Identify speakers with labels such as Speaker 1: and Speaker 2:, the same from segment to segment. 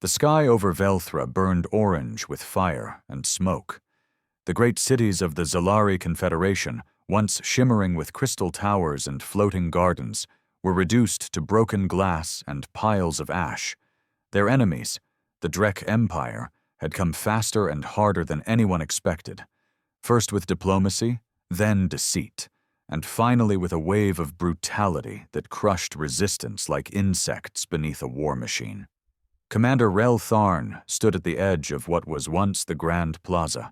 Speaker 1: The sky over Velra burned orange with fire and smoke. The great cities of the Zalari Confederation, once shimmering with crystal towers and floating gardens, were reduced to broken glass and piles of ash. Their enemies, the Drek Empire, had come faster and harder than anyone expected. First with diplomacy, then deceit, and finally with a wave of brutality that crushed resistance like insects beneath a war machine. Commander Rel Tharn stood at the edge of what was once the Grand Plaza.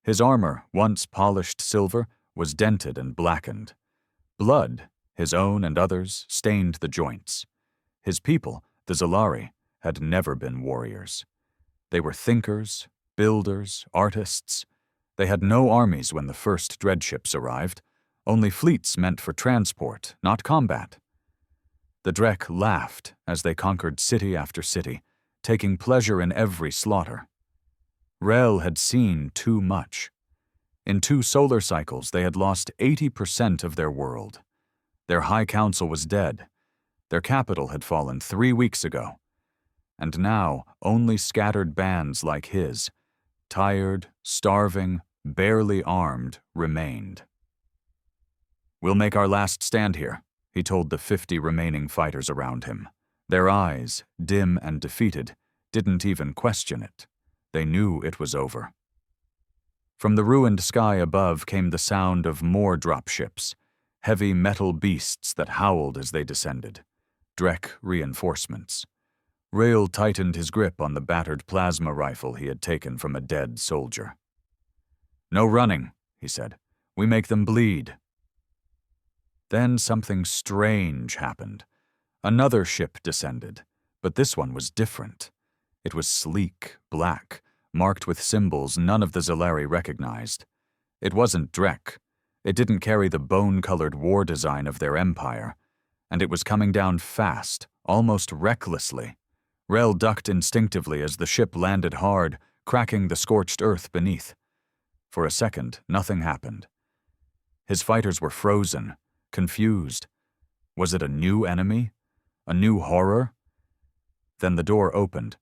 Speaker 1: His armor, once polished silver, was dented and blackened. Blood, his own and others, stained the joints. His people, the Zalari, had never been warriors. They were thinkers, builders, artists. They had no armies when the first dreadships arrived, only fleets meant for transport, not combat. The Drek laughed as they conquered city after city, taking pleasure in every slaughter. Rel had seen too much. In 2 solar cycles, they had lost 80% of their world. Their High Council was dead. Their capital had fallen 3 weeks ago. And now only scattered bands like his, tired, starving, barely armed, remained. "We'll make our last stand here," he told the 50 remaining fighters around him. Their eyes, dim and defeated, didn't even question it. They knew it was over. From the ruined sky above came the sound of more dropships, heavy metal beasts that howled as they descended. Drek reinforcements. Rail tightened his grip on the battered plasma rifle he had taken from a dead soldier. "No running," he said. "We make them bleed." Then something strange happened. Another ship descended, but this one was different. It was sleek, black, marked with symbols none of the Zalari recognized. It wasn't Drek. It didn't carry the bone-colored war design of their empire, and it was coming down fast, almost recklessly. Rel ducked instinctively as the ship landed hard, cracking the scorched earth beneath. For a second, nothing happened. His fighters were frozen, confused. Was it a new enemy? A new horror? Then the door opened.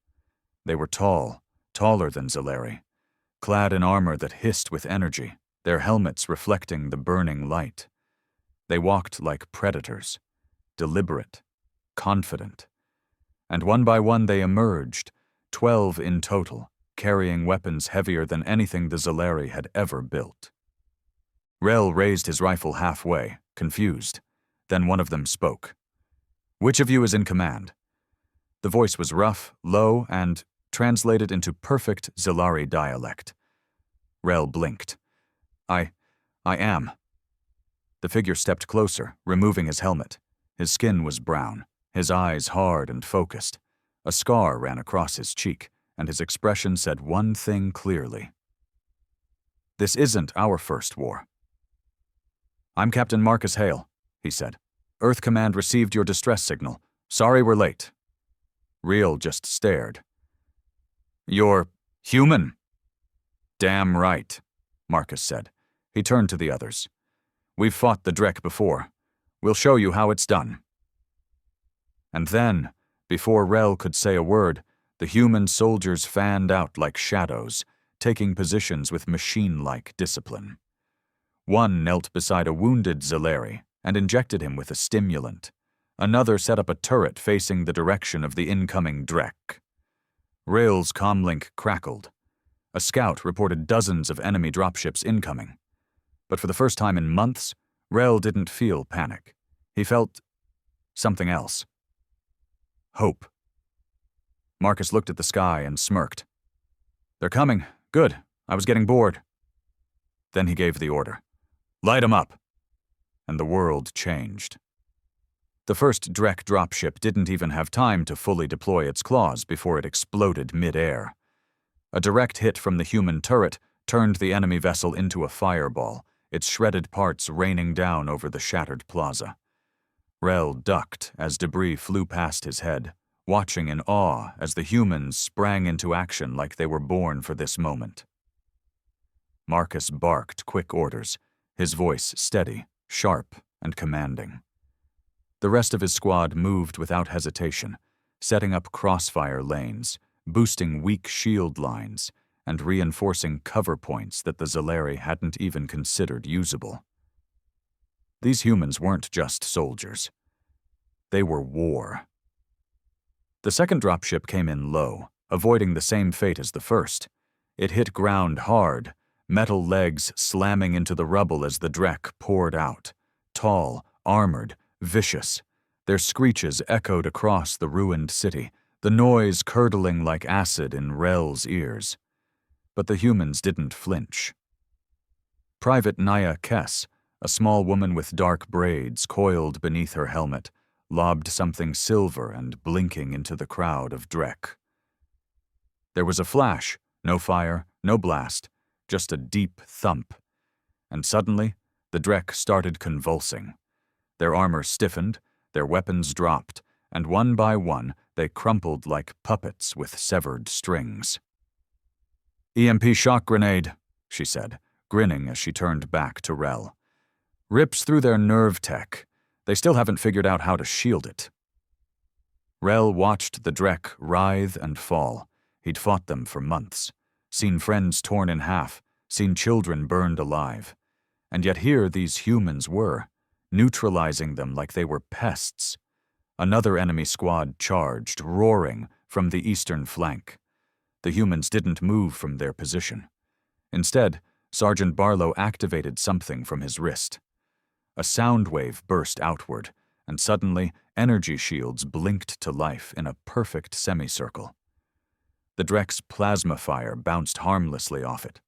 Speaker 1: They were tall, taller than Zalari, clad in armor that hissed with energy, their helmets reflecting the burning light. They walked like predators, deliberate, confident. And one by one they emerged, 12 in total, carrying weapons heavier than anything the Zalari had ever built. Rel raised his rifle halfway, confused. Then one of them spoke. "Which of you is in command?" The voice was rough, low, and translated into perfect Zalari dialect. Rel blinked. I am." The figure stepped closer, removing his helmet. His skin was brown, his eyes hard and focused. A scar ran across his cheek, and his expression said one thing clearly. "This isn't our first war." "I'm Captain Marcus Hale," he said. "Earth Command received your distress signal. Sorry we're late." Reel just stared. "You're human?" "Damn right," Marcus said. He turned to the others. "We've fought the Drek before. We'll show you how it's done." And then, before Rel could say a word, the human soldiers fanned out like shadows, taking positions with machine-like discipline. One knelt beside a wounded Zalari and injected him with a stimulant. Another set up a turret facing the direction of the incoming Drek. Rail's comlink crackled. A scout reported dozens of enemy dropships incoming. But for the first time in months, Rail didn't feel panic. He felt something else. Hope. Marcus looked at the sky and smirked. "They're coming. Good. I was getting bored." Then he gave the order. "Light 'em up." And the world changed. The first Drek dropship didn't even have time to fully deploy its claws before it exploded mid-air. A direct hit from the human turret turned the enemy vessel into a fireball, its shredded parts raining down over the shattered plaza. Rel ducked as debris flew past his head, watching in awe as the humans sprang into action like they were born for this moment. Marcus barked quick orders, his voice steady, sharp, and commanding. The rest of his squad moved without hesitation, setting up crossfire lanes, boosting weak shield lines and reinforcing cover points that the Zalari hadn't even considered usable. These humans weren't just soldiers. They were war. The second dropship came in low, avoiding the same fate as the first. It hit ground hard, metal legs slamming into the rubble as the Drek poured out. Tall, armored, vicious. Their screeches echoed across the ruined city, the noise curdling like acid in Rel's ears. But the humans didn't flinch. Private Naya Kess, a small woman with dark braids coiled beneath her helmet, lobbed something silver and blinking into the crowd of Drek. There was a flash, no fire, no blast, just a deep thump. And suddenly, the Drek started convulsing. Their armor stiffened, their weapons dropped, and one by one they crumpled like puppets with severed strings. "EMP shock grenade," she said, grinning as she turned back to Rel. "Rips through their nerve tech. They still haven't figured out how to shield it." Rel watched the Drek writhe and fall. He'd fought them for months, seen friends torn in half, seen children burned alive. And yet here these humans were, neutralizing them like they were pests. Another enemy squad charged, roaring, from the eastern flank. The humans didn't move from their position. Instead, Sergeant Barlow activated something from his wrist. A sound wave burst outward, and suddenly energy shields blinked to life in a perfect semicircle. The Drek's plasma fire bounced harmlessly off it.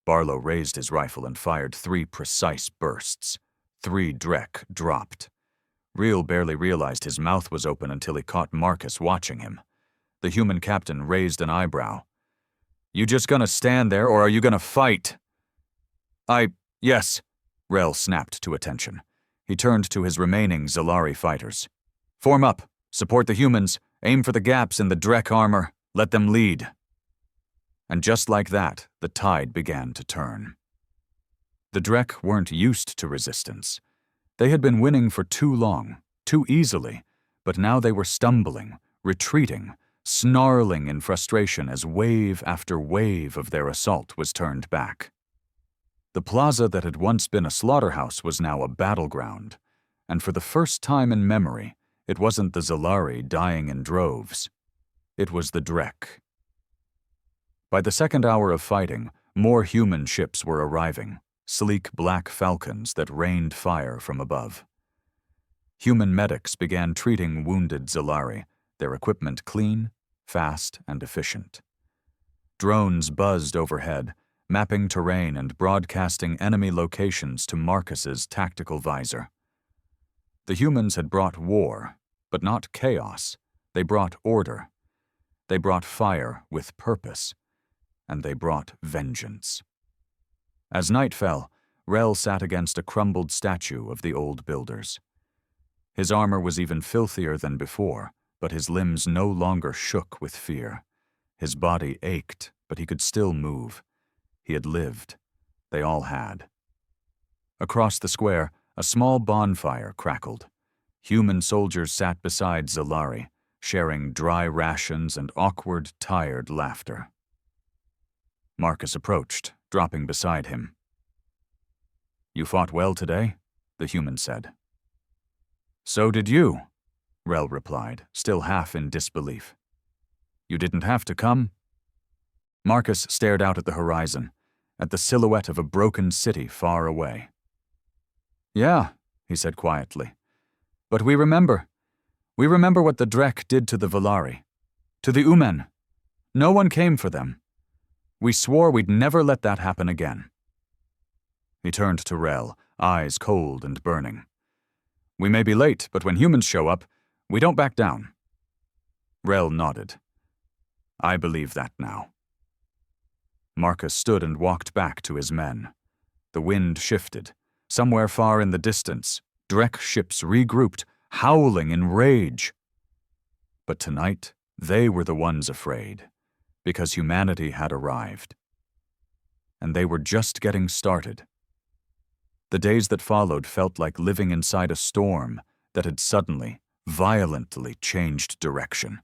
Speaker 1: Barlow raised his rifle and fired 3 precise bursts. 3 Drek dropped. Reel barely realized his mouth was open until he caught Marcus watching him. The human captain raised an eyebrow. "You just gonna stand there, or are you gonna fight?" Yes," Rel snapped to attention. He turned to his remaining Zalari fighters. "Form up, support the humans, aim for the gaps in the Drek armor, let them lead." And just like that, the tide began to turn. The Drek weren't used to resistance. They had been winning for too long, too easily, but now they were stumbling, retreating, snarling in frustration as wave after wave of their assault was turned back. The plaza that had once been a slaughterhouse was now a battleground, and for the first time in memory, it wasn't the Zalari dying in droves. It was the Drek. By the second hour of fighting, more human ships were arriving, sleek black falcons that rained fire from above. Human medics began treating wounded Zalari, their equipment clean, fast, and efficient. Drones buzzed overhead, mapping terrain and broadcasting enemy locations to Marcus's tactical visor. The humans had brought war, but not chaos. They brought order. They brought fire with purpose. And they brought vengeance. As night fell, Rel sat against a crumbled statue of the old builders. His armor was even filthier than before, but his limbs no longer shook with fear. His body ached, but he could still move. He had lived. They all had. Across the square, a small bonfire crackled. Human soldiers sat beside Zalari, sharing dry rations and awkward, tired laughter. Marcus approached, dropping beside him. "You fought well today," the human said. "So did you," Rel replied, still half in disbelief. "You didn't have to come?" Marcus stared out at the horizon, at the silhouette of a broken city far away. "Yeah," he said quietly. "But we remember. We remember what the Drek did to the Velari, to the Umen. No one came for them. We swore we'd never let that happen again." He turned to Rel, eyes cold and burning. "We may be late, but when humans show up, we don't back down." Rel nodded. "I believe that now." Marcus stood and walked back to his men. The wind shifted. Somewhere far in the distance, Drek ships regrouped, howling in rage. But tonight, they were the ones afraid, because humanity had arrived. And they were just getting started. The days that followed felt like living inside a storm that had suddenly, violently changed direction,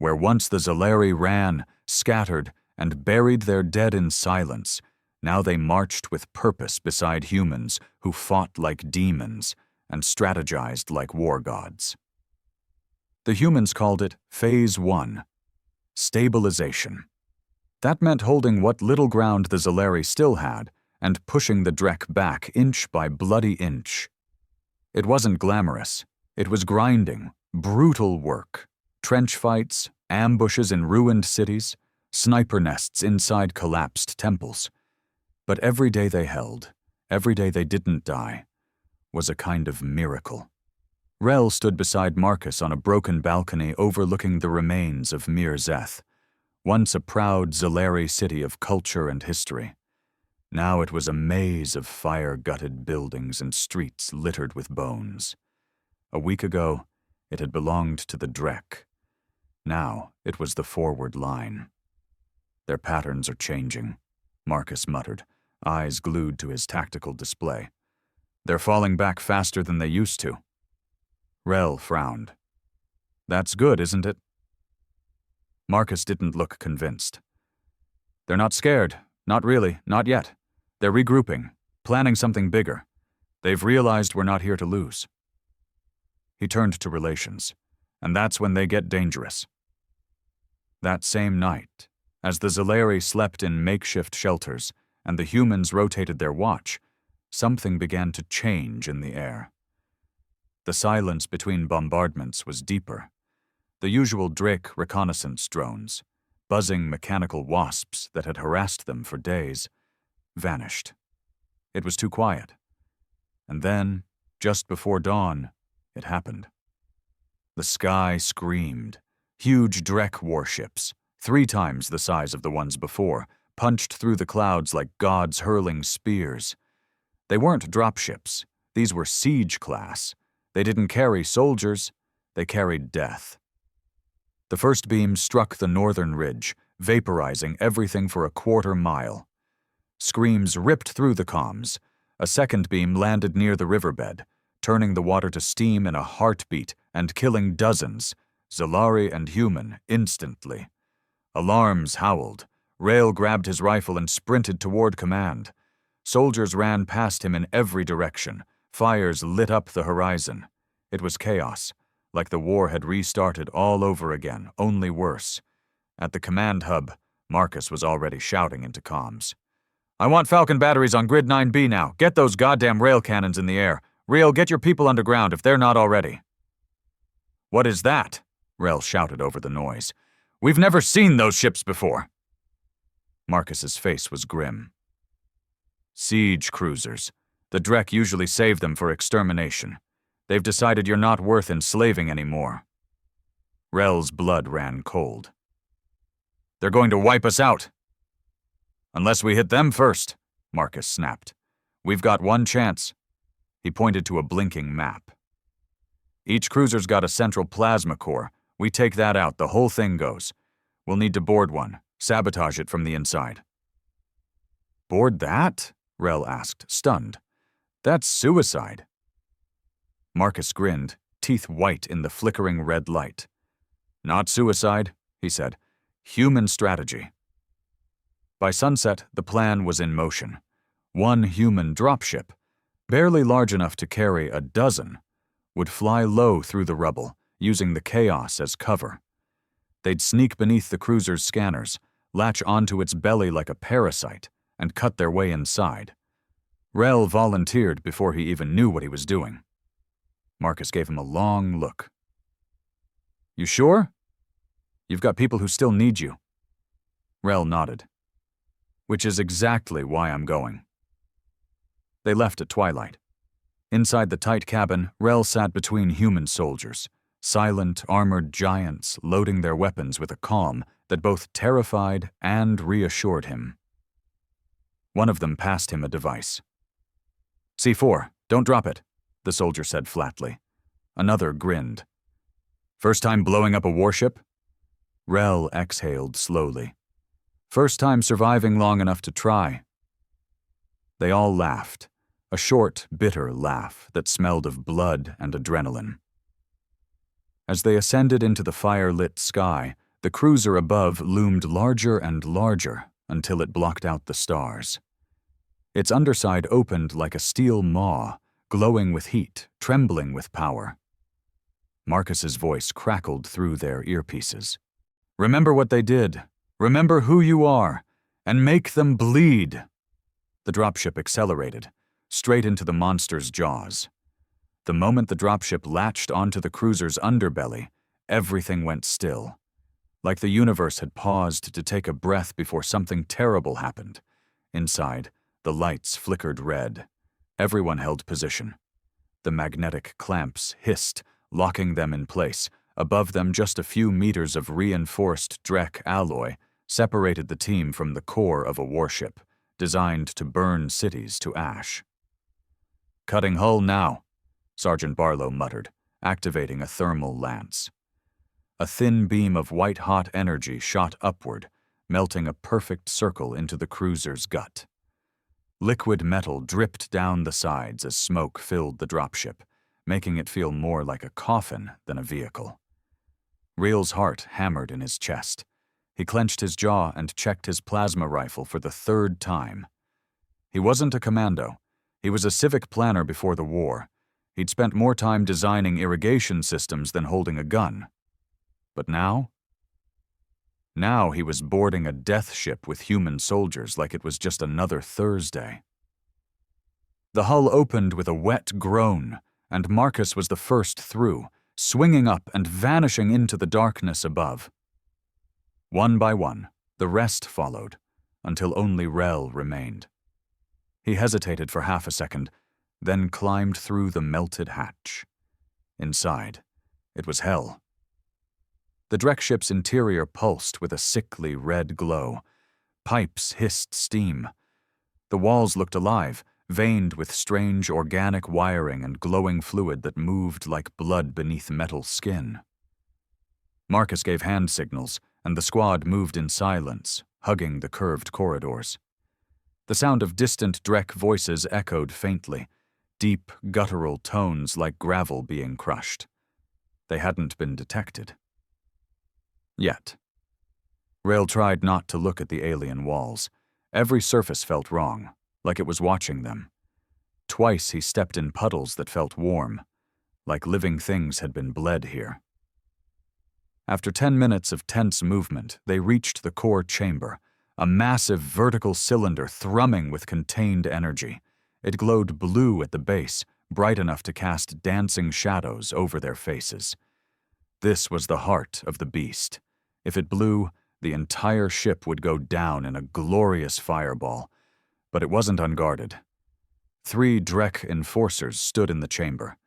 Speaker 1: Where once the Zalari ran, scattered, and buried their dead in silence, now they marched with purpose beside humans who fought like demons and strategized like war gods. The humans called it Phase 1, stabilization. That meant holding what little ground the Zalari still had and pushing the Drek back inch by bloody inch. It wasn't glamorous. It was grinding, brutal work. Trench fights, ambushes in ruined cities, sniper nests inside collapsed temples. But every day they held, every day they didn't die, was a kind of miracle. Rel stood beside Marcus on a broken balcony overlooking the remains of Mir Zeth, once a proud Zalari city of culture and history. Now it was a maze of fire-gutted buildings and streets littered with bones. A week ago, it had belonged to the Drek. Now it was the forward line. Their patterns are changing, Marcus muttered, eyes glued to his tactical display. They're falling back faster than they used to. Rel frowned. That's good, isn't it? Marcus didn't look convinced. They're not scared. Not really. Not yet. They're regrouping, planning something bigger. They've realized we're not here to lose. He turned to relations, and that's when they get dangerous. That same night, as the Zalari slept in makeshift shelters and the humans rotated their watch, something began to change in the air. The silence between bombardments was deeper. The usual Drake reconnaissance drones, buzzing mechanical wasps that had harassed them for days, vanished. It was too quiet. And then, just before dawn, it happened. The sky screamed. Huge Drek warships, 3 times the size of the ones before, punched through the clouds like gods hurling spears. They weren't dropships. These were siege class. They didn't carry soldiers. They carried death. The first beam struck the northern ridge, vaporizing everything for a quarter mile. Screams ripped through the comms. A second beam landed near the riverbed, turning the water to steam in a heartbeat and killing dozens, Zalari and human, instantly. Alarms howled. Rail grabbed his rifle and sprinted toward command. Soldiers ran past him in every direction. Fires lit up the horizon. It was chaos, like the war had restarted all over again, only worse. At the command hub, Marcus was already shouting into comms. I want Falcon batteries on Grid 9B now. Get those goddamn rail cannons in the air. Rail, get your people underground if they're not already. What is that? Rel shouted over the noise. We've never seen those ships before. Marcus's face was grim. Siege cruisers. The Drek usually save them for extermination. They've decided you're not worth enslaving anymore. Rel's blood ran cold. They're going to wipe us out. Unless we hit them first, Marcus snapped. We've got one chance. He pointed to a blinking map. Each cruiser's got a central plasma core. We take that out, the whole thing goes. We'll need to board one, sabotage it from the inside. Board that? Rel asked, stunned. That's suicide. Marcus grinned, teeth white in the flickering red light. Not suicide, he said. Human strategy. By sunset, the plan was in motion. One human dropship, barely large enough to carry a dozen, would fly low through the rubble, using the chaos as cover. They'd sneak beneath the cruiser's scanners, latch onto its belly like a parasite, and cut their way inside. Rel volunteered before he even knew what he was doing. Marcus gave him a long look. You sure? You've got people who still need you. Rel nodded. Which is exactly why I'm going. They left at twilight. Inside the tight cabin, Rel sat between human soldiers, silent, armored giants loading their weapons with a calm that both terrified and reassured him. One of them passed him a device. C4, don't drop it, the soldier said flatly. Another grinned. First time blowing up a warship? Rel exhaled slowly. First time surviving long enough to try. They all laughed, a short, bitter laugh that smelled of blood and adrenaline. As they ascended into the fire-lit sky, The cruiser above loomed larger and larger until it blocked out the stars. Its underside opened like a steel maw, glowing with heat, trembling with power. Marcus's voice crackled through their earpieces. "Remember what they did. Remember who you are. And make them bleed." The dropship accelerated, straight into the monster's jaws. The moment the dropship latched onto the cruiser's underbelly, everything went still. Like the universe had paused to take a breath before something terrible happened. Inside, the lights flickered red. Everyone held position. The magnetic clamps hissed, locking them in place. Above them, just a few meters of reinforced Drek alloy separated the team from the core of a warship, designed to burn cities to ash. "Cutting hull now," Sergeant Barlow muttered, activating a thermal lance. A thin beam of white-hot energy shot upward, melting a perfect circle into the cruiser's gut. Liquid metal dripped down the sides as smoke filled the dropship, making it feel more like a coffin than a vehicle. Reel's heart hammered in his chest. He clenched his jaw and checked his plasma rifle for the third time. He wasn't a commando. He was a civic planner before the war. He'd spent more time designing irrigation systems than holding a gun. But now? Now he was boarding a death ship with human soldiers like it was just another Thursday. The hull opened with a wet groan, and Marcus was the first through, swinging up and vanishing into the darkness above. One by one, the rest followed, until only Rel remained. He hesitated for half a second, then climbed through the melted hatch. Inside, it was hell. The Drek ship's interior pulsed with a sickly red glow. Pipes hissed steam. The walls looked alive, veined with strange organic wiring and glowing fluid that moved like blood beneath metal skin. Marcus gave hand signals, and the squad moved in silence, hugging the curved corridors. The sound of distant Drek voices echoed faintly, deep, guttural tones like gravel being crushed. They hadn't been detected. Yet. Rail tried not to look at the alien walls. Every surface felt wrong, like it was watching them. Twice he stepped in puddles that felt warm, like living things had been bled here. After 10 minutes of tense movement, they reached the core chamber, a massive vertical cylinder thrumming with contained energy. It glowed blue at the base, bright enough to cast dancing shadows over their faces. This was the heart of the beast. If it blew, the entire ship would go down in a glorious fireball. But it wasn't unguarded. 3 Drek enforcers stood in the chamber,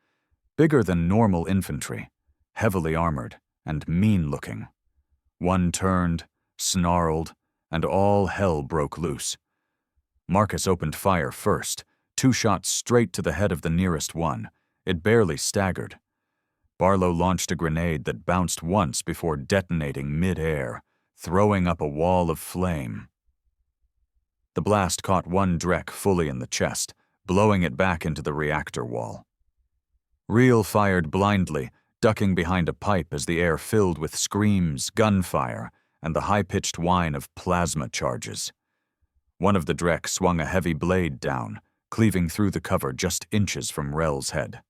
Speaker 1: bigger than normal infantry, heavily armored, and mean-looking. One turned, snarled, and all hell broke loose. Marcus opened fire first, 2 shots straight to the head of the nearest one. It barely staggered. Barlow launched a grenade that bounced once before detonating mid-air, throwing up a wall of flame. The blast caught one Drek fully in the chest, blowing it back into the reactor wall. Reel fired blindly, ducking behind a pipe as the air filled with screams, gunfire, and the high-pitched whine of plasma charges. One of the Drek swung a heavy blade down, cleaving through the cover just inches from Rel's head.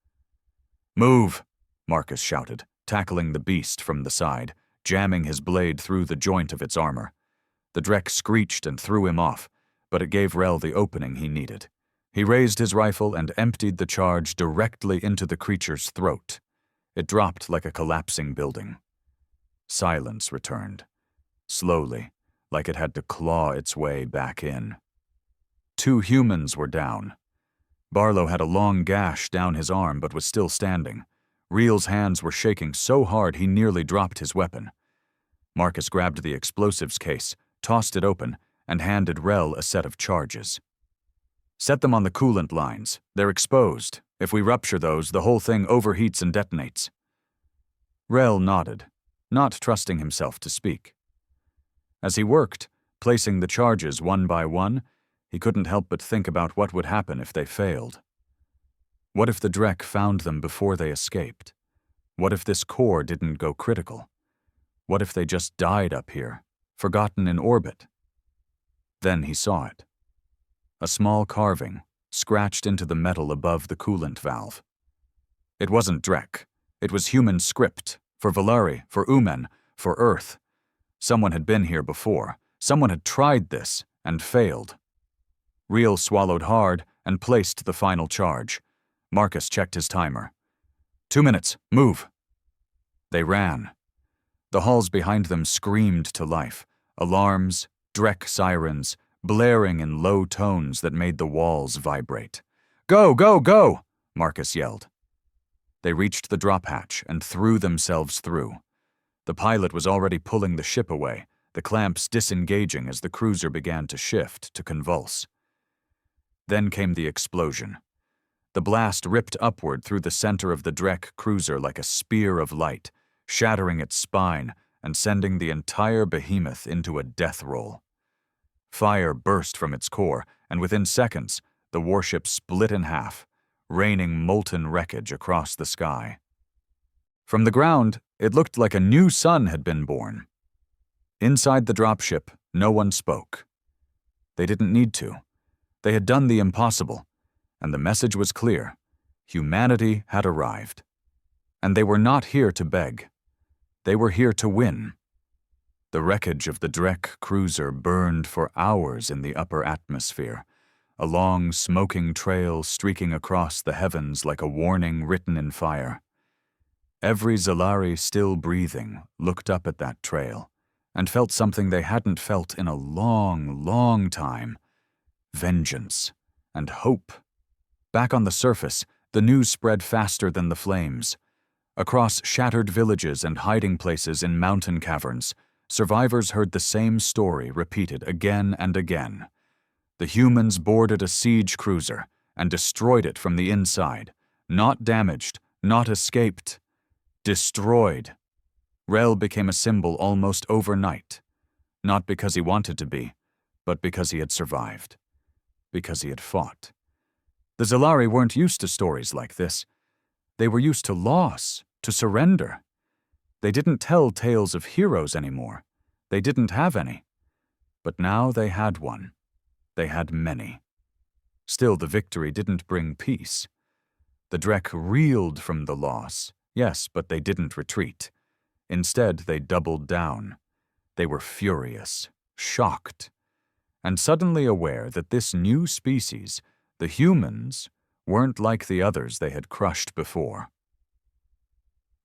Speaker 1: "Move!" Marcus shouted, tackling the beast from the side, jamming his blade through the joint of its armor. The Drek screeched and threw him off, but it gave Rel the opening he needed. He raised his rifle and emptied the charge directly into the creature's throat. It dropped like a collapsing building. Silence returned, slowly, like it had to claw its way back in. 2 humans were down. Barlow had a long gash down his arm but was still standing. Reel's hands were shaking so hard he nearly dropped his weapon. Marcus grabbed the explosives case, tossed it open, and handed Rel a set of charges. "Set them on the coolant lines. They're exposed. If we rupture those, the whole thing overheats and detonates." Rel nodded, not trusting himself to speak. As he worked, placing the charges one by one, he couldn't help but think about what would happen if they failed. What if the Drek found them before they escaped? What if this core didn't go critical? What if they just died up here, forgotten in orbit? Then he saw it. A small carving, scratched into the metal above the coolant valve. It wasn't Drek. It was human script, for Velari, for Umen, for Earth. Someone had been here before. Someone had tried this, and failed. Reel swallowed hard and placed the final charge. Marcus checked his timer. 2 minutes, move. They ran. The halls behind them screamed to life. Alarms, Drek sirens, blaring in low tones that made the walls vibrate. Go, go, go, Marcus yelled. They reached the drop hatch and threw themselves through. The pilot was already pulling the ship away, the clamps disengaging as the cruiser began to shift, to convulse. Then came the explosion. The blast ripped upward through the center of the Drek cruiser like a spear of light, shattering its spine and sending the entire behemoth into a death roll. Fire burst from its core, and within seconds, the warship split in half, raining molten wreckage across the sky. From the ground, it looked like a new sun had been born. Inside the dropship, no one spoke. They didn't need to. They had done the impossible, and the message was clear. Humanity had arrived. And they were not here to beg. They were here to win. The wreckage of the Drek cruiser burned for hours in the upper atmosphere, a long, smoking trail streaking across the heavens like a warning written in fire. Every Zalari still breathing looked up at that trail and felt something they hadn't felt in a long, long time. Vengeance and hope. Back on the surface, the news spread faster than the flames. Across shattered villages and hiding places in mountain caverns, survivors heard the same story repeated again and again. The humans boarded a siege cruiser and destroyed it from the inside. Not damaged, not escaped. Destroyed. Rel became a symbol almost overnight. Not because he wanted to be, but because he had survived. Because he had fought. The Zalari weren't used to stories like this. They were used to loss, to surrender. They didn't tell tales of heroes anymore. They didn't have any. But now they had one. They had many. Still, the victory didn't bring peace. The Drek reeled from the loss, yes, but they didn't retreat. Instead, they doubled down. They were furious, shocked, and suddenly aware that this new species, the humans, weren't like the others they had crushed before.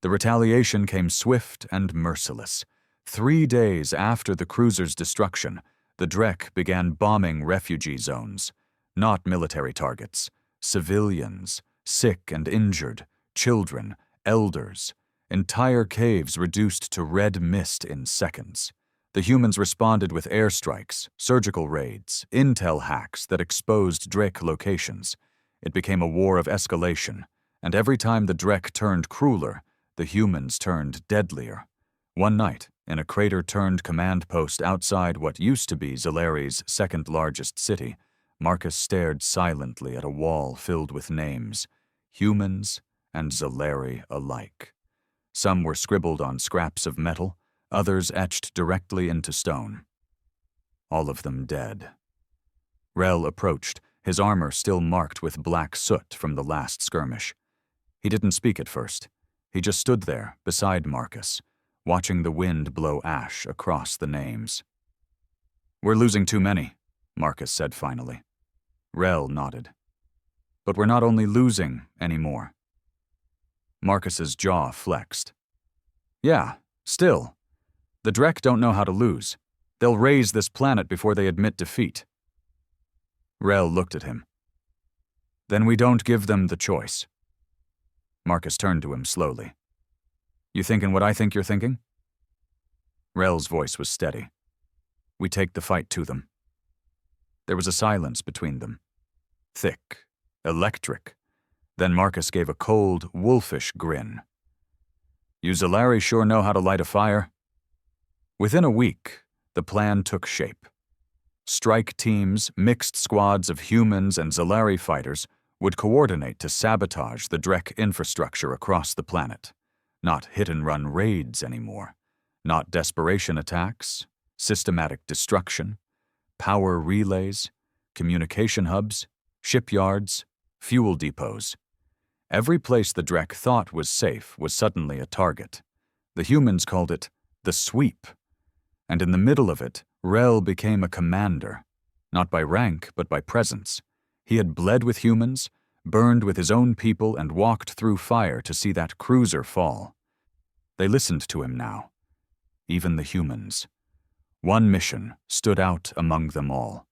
Speaker 1: The retaliation came swift and merciless. 3 days after the cruiser's destruction, the Drek began bombing refugee zones, not military targets, civilians, sick and injured, children, elders, entire caves reduced to red mist in seconds. The humans responded with airstrikes, surgical raids, intel hacks that exposed Drek locations. It became a war of escalation, and every time the Drek turned crueler, the humans turned deadlier. One night, in a crater-turned command post outside what used to be Zalari's second-largest city, Marcus stared silently at a wall filled with names, humans and Zalari alike. Some were scribbled on scraps of metal, others etched directly into stone. All of them dead. Rel approached, his armor still marked with black soot from the last skirmish. He didn't speak at first. He just stood there, beside Marcus, watching the wind blow ash across the names. "We're losing too many," Marcus said finally. Rel nodded. "But we're not only losing anymore." Marcus's jaw flexed. "Yeah, still. The Drek don't know how to lose. They'll raze this planet before they admit defeat." Rel looked at him. "Then we don't give them the choice." Marcus turned to him slowly. "You thinking what I think you're thinking?" Rel's voice was steady. "We take the fight to them." There was a silence between them. Thick, electric. Then Marcus gave a cold, wolfish grin. "You Zalari sure know how to light a fire." Within a week, the plan took shape. Strike teams, mixed squads of humans and Zalari fighters, would coordinate to sabotage the Drek infrastructure across the planet. Not hit-and-run raids anymore. Not desperation attacks, systematic destruction, power relays, communication hubs, shipyards, fuel depots. Every place the Drek thought was safe was suddenly a target. The humans called it the sweep. And in the middle of it, Rel became a commander, not by rank but by presence. He had bled with humans, burned with his own people, and walked through fire to see that cruiser fall. They listened to him now, even the humans. One mission stood out among them all.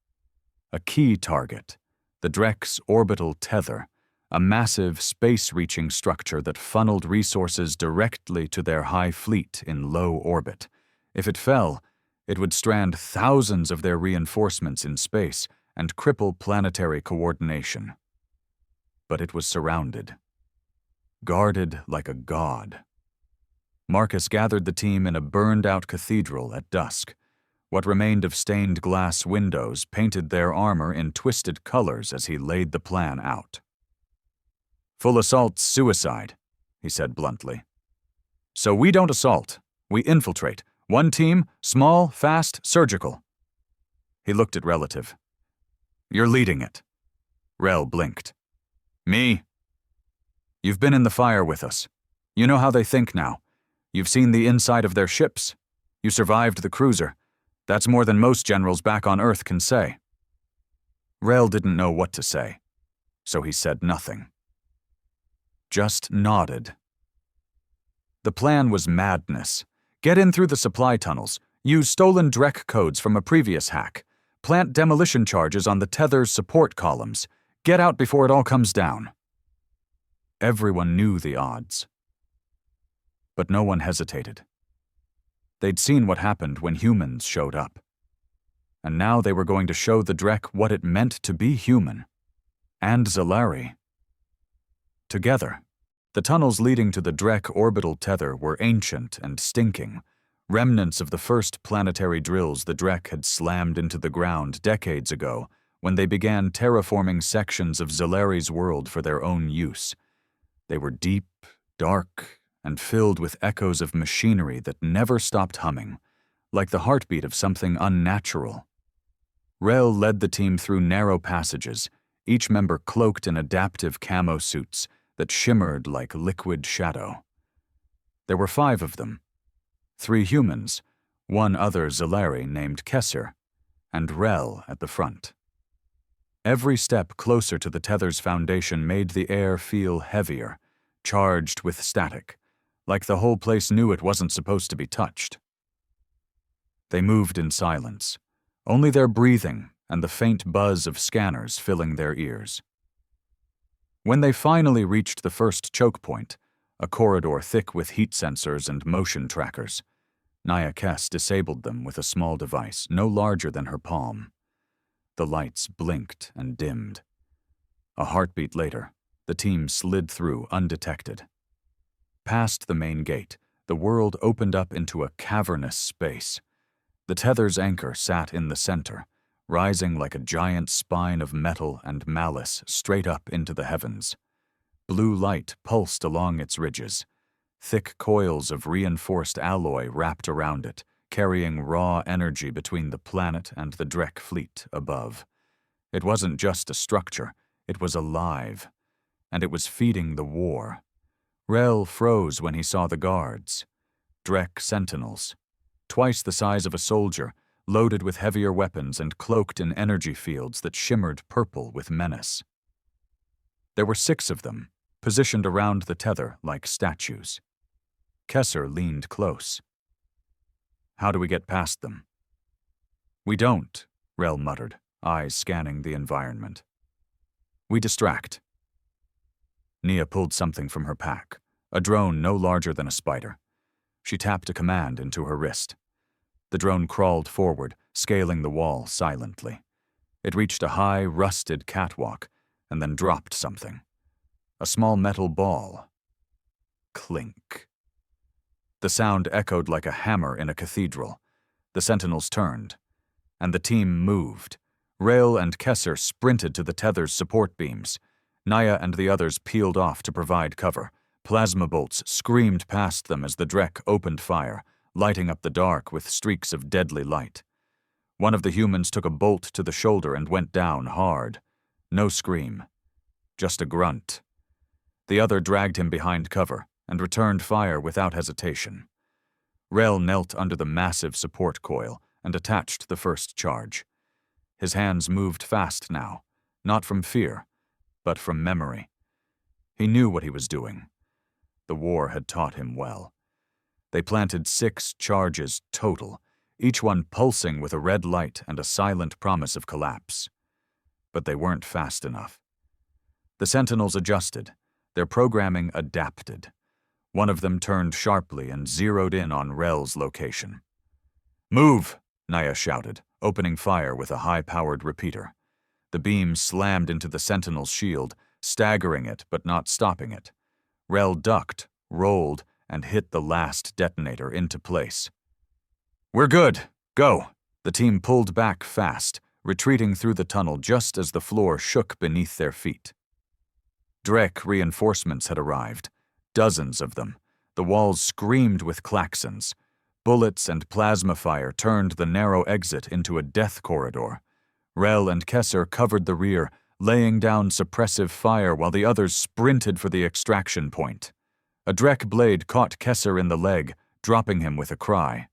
Speaker 1: A key target, the Drek's orbital tether, a massive space-reaching structure that funneled resources directly to their high fleet in low orbit. If it fell, it would strand thousands of their reinforcements in space and cripple planetary coordination. But it was surrounded, guarded like a god. Marcus gathered the team in a burned-out cathedral at dusk. What remained of stained glass windows painted their armor in twisted colors as he laid the plan out. "Full assault's suicide," he said bluntly. "So we don't assault, we infiltrate. One team, small, fast, surgical." He looked at Relative. "You're leading it." Rel blinked. "Me?" "You've been in the fire with us. You know how they think now. You've seen the inside of their ships. You survived the cruiser. That's more than most generals back on Earth can say." Rel didn't know what to say, so he said nothing. Just nodded. The plan was madness. Get in through the supply tunnels, use stolen Drek codes from a previous hack, plant demolition charges on the tether's support columns, get out before it all comes down. Everyone knew the odds. But no one hesitated. They'd seen what happened when humans showed up. And now they were going to show the Drek what it meant to be human. And Zalari. Together, the tunnels leading to the Drek orbital tether were ancient and stinking, remnants of the first planetary drills the Drek had slammed into the ground decades ago when they began terraforming sections of Zalari's world for their own use. They were deep, dark, and filled with echoes of machinery that never stopped humming, like the heartbeat of something unnatural. Rel led the team through narrow passages, each member cloaked in adaptive camo suits that shimmered like liquid shadow. There were 5 of them, 3 humans, one other Zalari named Kesser, and Rel at the front. Every step closer to the tether's foundation made the air feel heavier, charged with static, like the whole place knew it wasn't supposed to be touched. They moved in silence, only their breathing and the faint buzz of scanners filling their ears. When they finally reached the first choke point, a corridor thick with heat sensors and motion trackers, Naya Kess disabled them with a small device no larger than her palm. The lights blinked and dimmed. A heartbeat later, the team slid through undetected. Past the main gate, the world opened up into a cavernous space. The tether's anchor sat in the center, rising like a giant spine of metal and malice straight up into the heavens. Blue light pulsed along its ridges. Thick coils of reinforced alloy wrapped around it, carrying raw energy between the planet and the Drek fleet above. It wasn't just a structure, it was alive, and it was feeding the war. Rel froze when he saw the guards. Drek sentinels, twice the size of a soldier, loaded with heavier weapons and cloaked in energy fields that shimmered purple with menace. There were 6 of them, positioned around the tether like statues. Kesser leaned close. "How do we get past them?" "We don't," Rel muttered, eyes scanning the environment. "We distract." Nia pulled something from her pack, a drone no larger than a spider. She tapped a command into her wrist. The drone crawled forward, scaling the wall silently. It reached a high, rusted catwalk, and then dropped something. A small metal ball. Clink. The sound echoed like a hammer in a cathedral. The sentinels turned, and the team moved. Rail and Kesser sprinted to the tether's support beams. Naya and the others peeled off to provide cover. Plasma bolts screamed past them as the Drek opened fire, lighting up the dark with streaks of deadly light. One of the humans took a bolt to the shoulder and went down hard. No scream, just a grunt. The other dragged him behind cover and returned fire without hesitation. Rel knelt under the massive support coil and attached the first charge. His hands moved fast now, not from fear, but from memory. He knew what he was doing. The war had taught him well. They planted 6 charges total, each one pulsing with a red light and a silent promise of collapse. But they weren't fast enough. The Sentinels adjusted, their programming adapted. One of them turned sharply and zeroed in on Rel's location. "Move!" Naya shouted, opening fire with a high-powered repeater. The beam slammed into the Sentinel's shield, staggering it but not stopping it. Rel ducked, rolled, and hit the last detonator into place. "We're good. Go!" The team pulled back fast, retreating through the tunnel just as the floor shook beneath their feet. Drek reinforcements had arrived, dozens of them. The walls screamed with klaxons. Bullets and plasma fire turned the narrow exit into a death corridor. Rel and Kesser covered the rear, laying down suppressive fire while the others sprinted for the extraction point. A Drek blade caught Kesser in the leg, dropping him with a cry.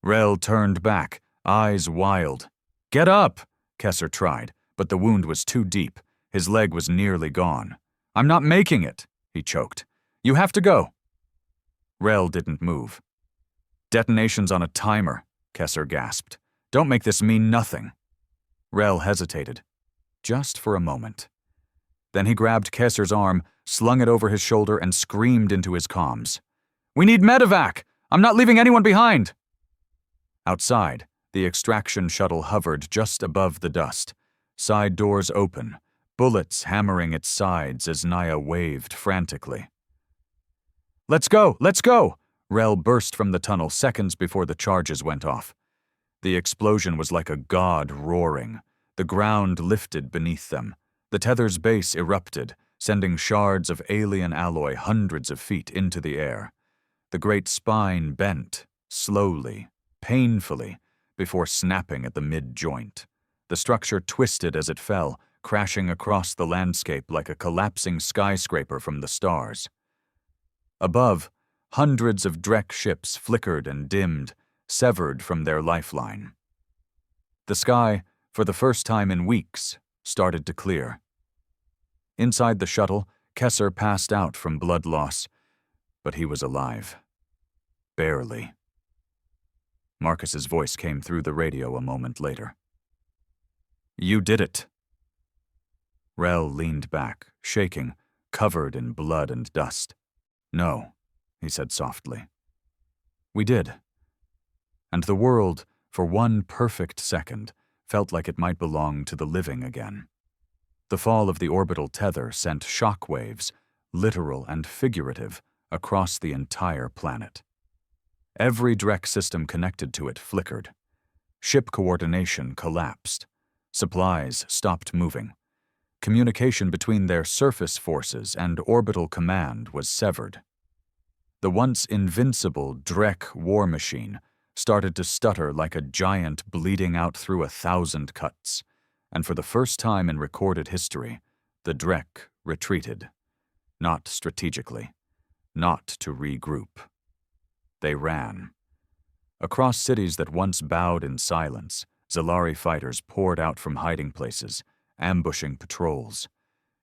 Speaker 1: Rel turned back, eyes wild. "Get up!" Kesser tried, but the wound was too deep. His leg was nearly gone. "I'm not making it," he choked. "You have to go." Rel didn't move. "Detonation's on a timer," Kesser gasped. "Don't make this mean nothing." Rel hesitated, just for a moment. Then he grabbed Kesser's arm, slung it over his shoulder, and screamed into his comms. "We need medevac! I'm not leaving anyone behind!" Outside, the extraction shuttle hovered just above the dust, side doors open, bullets hammering its sides as Naya waved frantically. "Let's go! Let's go!" Rel burst from the tunnel seconds before the charges went off. The explosion was like a god roaring. The ground lifted beneath them. The tether's base erupted, sending shards of alien alloy hundreds of feet into the air. The great spine bent, slowly, painfully, before snapping at the mid-joint. The structure twisted as it fell, crashing across the landscape like a collapsing skyscraper from the stars. Above, hundreds of Drek ships flickered and dimmed, severed from their lifeline. The sky, for the first time in weeks, started to clear. Inside the shuttle, Kesser passed out from blood loss, but he was alive. Barely. Marcus's voice came through the radio a moment later. "You did it." Rel leaned back, shaking, covered in blood and dust. "No," he said softly. "We did." And the world, for one perfect second, felt like it might belong to the living again. The fall of the orbital tether sent shock waves, literal and figurative, across the entire planet. Every Drek system connected to it flickered. Ship coordination collapsed. Supplies stopped moving. Communication between their surface forces and orbital command was severed. The once invincible Drek war machine started to stutter like a giant bleeding out through 1,000 cuts, and for the first time in recorded history, the Drek retreated. Not strategically, not to regroup. They ran. Across cities that once bowed in silence, Zalari fighters poured out from hiding places, ambushing patrols.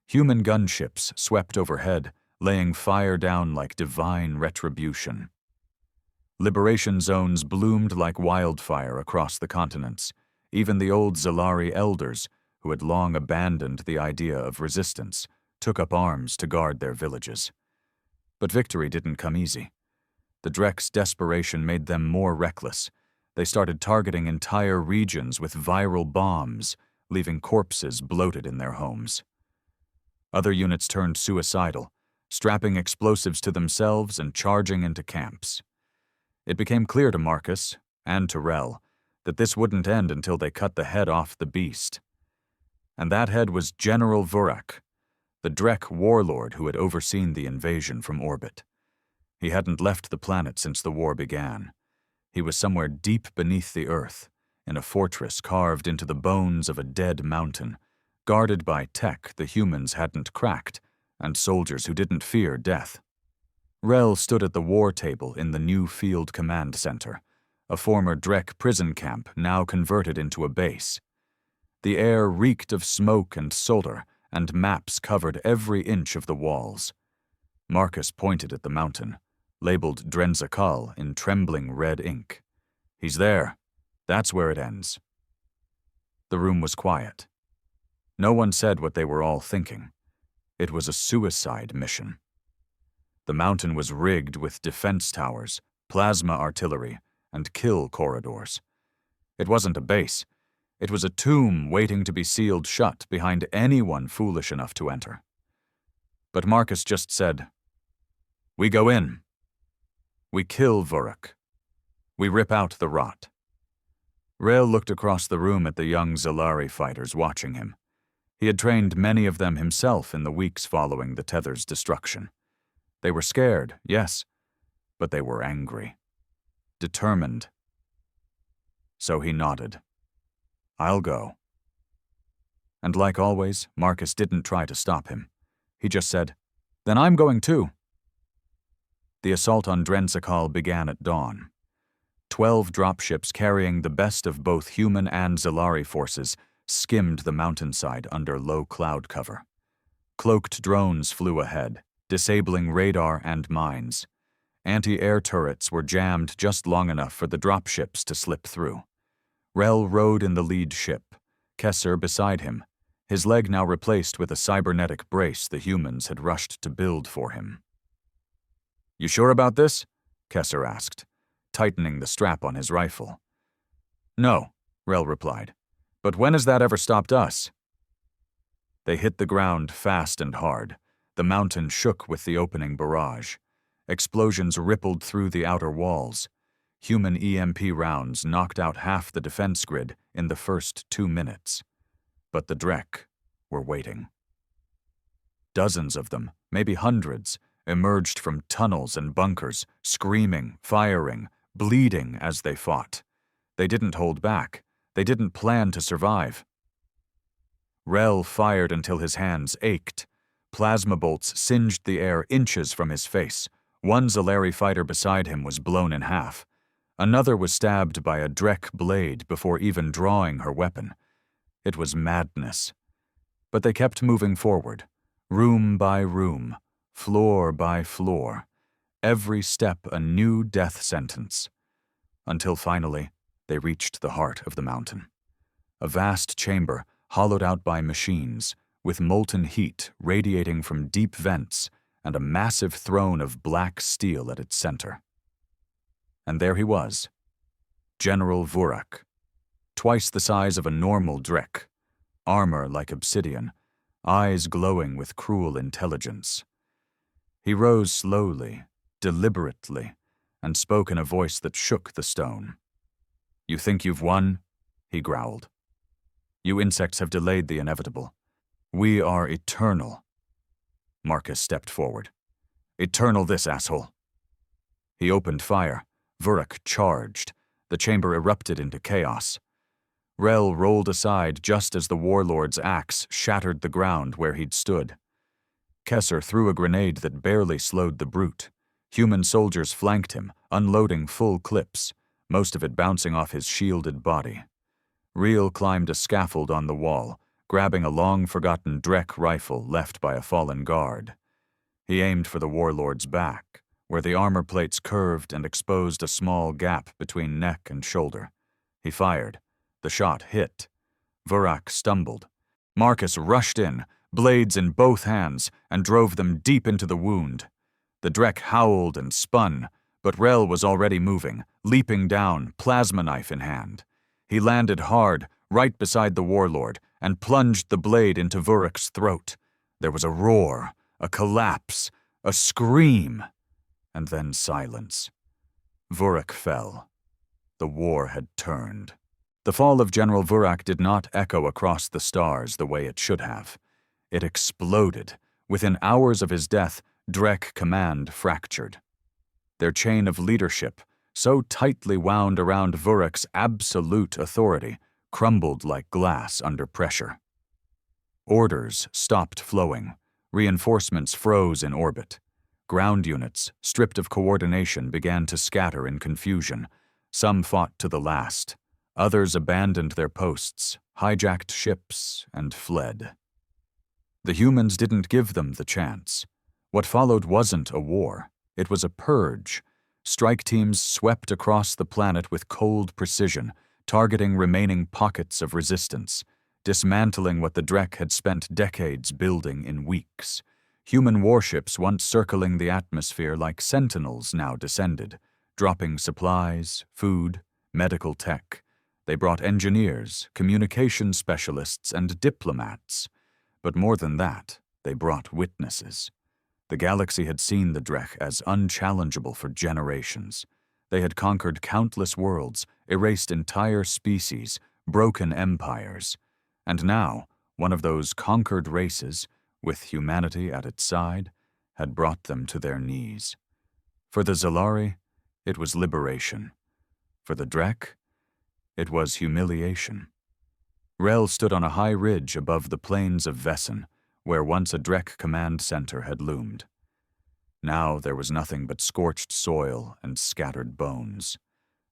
Speaker 1: Human gunships swept overhead, laying fire down like divine retribution. Liberation zones bloomed like wildfire across the continents. Even the old Zalari elders, who had long abandoned the idea of resistance, took up arms to guard their villages. But victory didn't come easy. The Drek's desperation made them more reckless. They started targeting entire regions with viral bombs, leaving corpses bloated in their homes. Other units turned suicidal, strapping explosives to themselves and charging into camps. It became clear to Marcus, and to Rel, that this wouldn't end until they cut the head off the beast. And that head was General Vurak, the Drek warlord who had overseen the invasion from orbit. He hadn't left the planet since the war began. He was somewhere deep beneath the earth, in a fortress carved into the bones of a dead mountain, guarded by tech the humans hadn't cracked, and soldiers who didn't fear death. Rel stood at the war table in the new field command center, a former Drek prison camp now converted into a base. The air reeked of smoke and solder, and maps covered every inch of the walls. Marcus pointed at the mountain, labeled Drenzakal in trembling red ink. "He's there. That's where it ends." The room was quiet. No one said what they were all thinking. It was a suicide mission. The mountain was rigged with defense towers, plasma artillery, and kill corridors. It wasn't a base. It was a tomb waiting to be sealed shut behind anyone foolish enough to enter. But Marcus just said, "We go in. We kill Vurak. We rip out the rot." Rael looked across the room at the young Zalari fighters watching him. He had trained many of them himself in the weeks following the tether's destruction. They were scared, yes, but they were angry. Determined. So he nodded. "I'll go." And like always, Marcus didn't try to stop him. He just said, "Then I'm going too." The assault on Drenzakal began at dawn. 12 dropships carrying the best of both human and Zalari forces skimmed the mountainside under low cloud cover. Cloaked drones flew ahead, disabling radar and mines. Anti-air turrets were jammed just long enough for the dropships to slip through. Rel rode in the lead ship, Kesser beside him, his leg now replaced with a cybernetic brace the humans had rushed to build for him. "You sure about this?" Kesser asked, tightening the strap on his rifle. "No," Rel replied. "But when has that ever stopped us?" They hit the ground fast and hard. The mountain shook with the opening barrage. Explosions rippled through the outer walls. Human EMP rounds knocked out half the defense grid in the first 2 minutes. But the Drek were waiting. Dozens of them, maybe hundreds, emerged from tunnels and bunkers, screaming, firing, bleeding as they fought. They didn't hold back. They didn't plan to survive. Rel fired until his hands ached. Plasma bolts singed the air inches from his face. One Zalari fighter beside him was blown in half. Another was stabbed by a Drek blade before even drawing her weapon. It was madness. But they kept moving forward, room by room, floor by floor, every step a new death sentence, until finally they reached the heart of the mountain. A vast chamber hollowed out by machines, with molten heat radiating from deep vents and a massive throne of black steel at its center. And there he was, General Vurak, twice the size of a normal Drek, armor like obsidian, eyes glowing with cruel intelligence. He rose slowly, deliberately, and spoke in a voice that shook the stone. "You think you've won?" he growled. "You insects have delayed the inevitable. We are eternal." Marcus stepped forward. "Eternal this, asshole." He opened fire. Vurak charged. The chamber erupted into chaos. Rel rolled aside just as the warlord's axe shattered the ground where he'd stood. Kesser threw a grenade that barely slowed the brute. Human soldiers flanked him, unloading full clips, most of it bouncing off his shielded body. Reel climbed a scaffold on the wall, grabbing a long-forgotten Drek rifle left by a fallen guard. He aimed for the warlord's back, where the armor plates curved and exposed a small gap between neck and shoulder. He fired. The shot hit. Vurak stumbled. Marcus rushed in, blades in both hands, and drove them deep into the wound. The Drek howled and spun, but Rel was already moving, leaping down, plasma knife in hand. He landed hard, right beside the warlord, and plunged the blade into Vurak's throat. There was a roar, a collapse, a scream, and then silence. Vurak fell. The war had turned. The fall of General Vurak did not echo across the stars the way it should have. It exploded. Within hours of his death, Drek command fractured. Their chain of leadership, so tightly wound around Vurek's absolute authority, crumbled like glass under pressure. Orders stopped flowing. Reinforcements froze in orbit. Ground units, stripped of coordination, began to scatter in confusion. Some fought to the last. Others abandoned their posts, hijacked ships, and fled. The humans didn't give them the chance. What followed wasn't a war. It was a purge. Strike teams swept across the planet with cold precision, targeting remaining pockets of resistance, dismantling what the Drek had spent decades building in weeks. Human warships once circling the atmosphere like sentinels now descended, dropping supplies, food, medical tech. They brought engineers, communication specialists, and diplomats. But more than that, they brought witnesses. The galaxy had seen the Drek as unchallengeable for generations. They had conquered countless worlds, erased entire species, broken empires. And now, one of those conquered races, with humanity at its side, had brought them to their knees. For the Zalari, it was liberation. For the Drek, it was humiliation. Rel stood on a high ridge above the plains of Vessen, where once a Drek command center had loomed. Now there was nothing but scorched soil and scattered bones.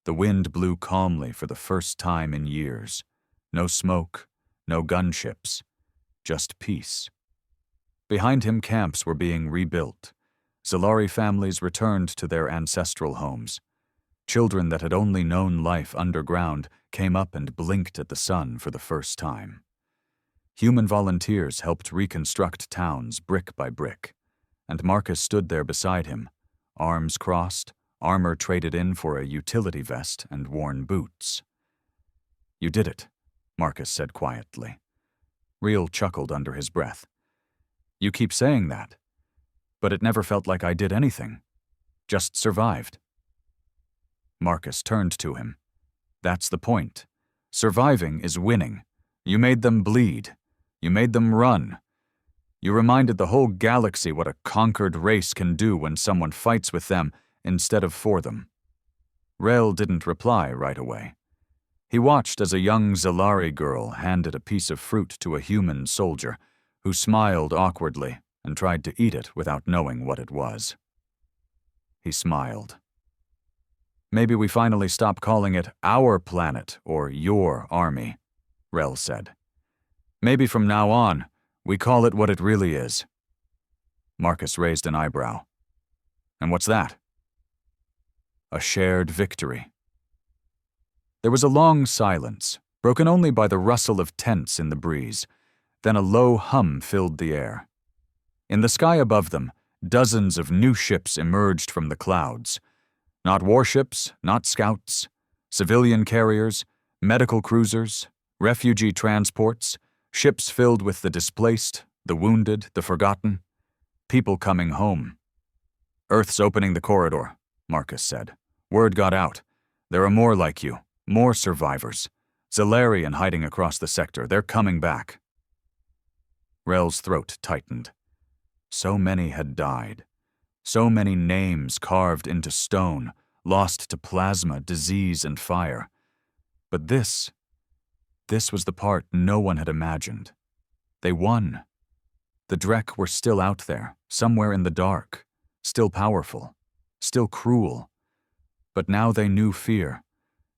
Speaker 1: The wind blew calmly for the first time in years. No smoke, no gunships, just peace. Behind him, camps were being rebuilt. Zalari families returned to their ancestral homes. Children that had only known life underground came up and blinked at the sun for the first time. Human volunteers helped reconstruct towns brick by brick, and Marcus stood there beside him, arms crossed, armor traded in for a utility vest and worn boots. "You did it," Marcus said quietly. Reel chuckled under his breath. "You keep saying that, but it never felt like I did anything. Just survived." Marcus turned to him. "That's the point. Surviving is winning. You made them bleed. You made them run. You reminded the whole galaxy what a conquered race can do when someone fights with them instead of for them." Rel didn't reply right away. He watched as a young Zalari girl handed a piece of fruit to a human soldier, who smiled awkwardly and tried to eat it without knowing what it was. He smiled. "Maybe we finally stop calling it our planet or your army," Rel said. "Maybe from now on, we call it what it really is." Marcus raised an eyebrow. "And what's that?" "A shared victory." There was a long silence, broken only by the rustle of tents in the breeze. Then a low hum filled the air. In the sky above them, dozens of new ships emerged from the clouds. Not warships, not scouts, civilian carriers, medical cruisers, refugee transports, ships filled with the displaced, the wounded, the forgotten, people coming home. "Earth's opening the corridor," Marcus said. "Word got out. There are more like you, more survivors. Zalarian hiding across the sector. They're coming back." Rel's throat tightened. So many had died. So many names carved into stone, lost to plasma, disease, and fire. But this was the part no one had imagined. They won. The Drek were still out there, somewhere in the dark, still powerful, still cruel. But now they knew fear.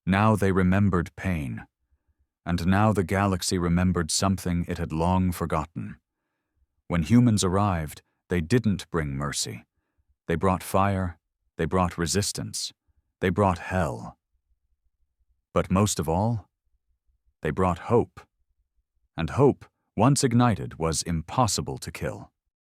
Speaker 1: Now they remembered pain. And now the galaxy remembered something it had long forgotten. When humans arrived, they didn't bring mercy. They brought fire, they brought resistance, they brought hell. But most of all, they brought hope. And hope, once ignited, was impossible to kill.